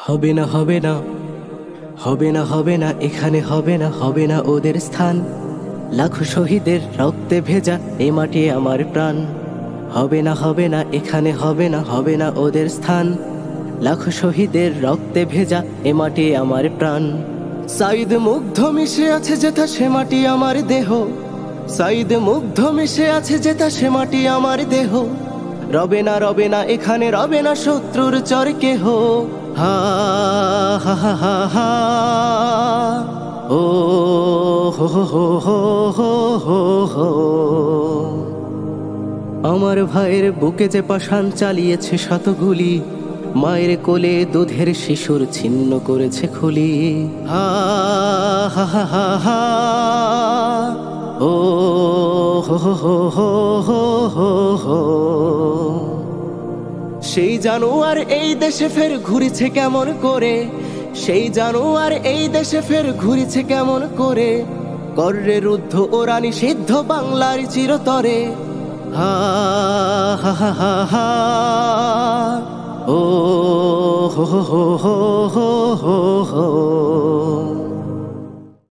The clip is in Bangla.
হবে না হবে না হবে না হবে না এখানে হবে না ওদের স্থান। লাখো শহীদের রক্তে ভেজা এ মাটি আমার প্রাণ। হবে না এখানে হবে না ওদের স্থান। লাখো শহীদের রক্তে ভেজা এ মাটি আমার প্রাণ। সাইদ মুগ্ধ মিশে আছে যেথা সে মাটি আমার দেহ। সাইদ মুগ্ধ মিশে আছে যেথা সে মাটি আমার দেহ। রবে না এখানে রবে না শত্রুর চর কেহ। হা হা হা হা হা ও হো হো হো হো হো হো। আমার ভাইয়ের বুকে যে পাষাণ চালিয়েছে শত গুলি, মায়ের কোলে দুধের শিশুর ছিন্ন করেছে খুলি। হা হা হা হা হা ও হো হো হো হো হো হো। সেই জানোয়ার এই দেশে ফের ঘুরেছে কেমন করে, সেই জানোয়ার এই দেশে ফের ঘুরেছে কেমন করে। কররে রুদ্ধ ওরা নিষিদ্ধ বাংলার চিরতরে। হা হা হা হা হা ও হো হো হো হো হো হো।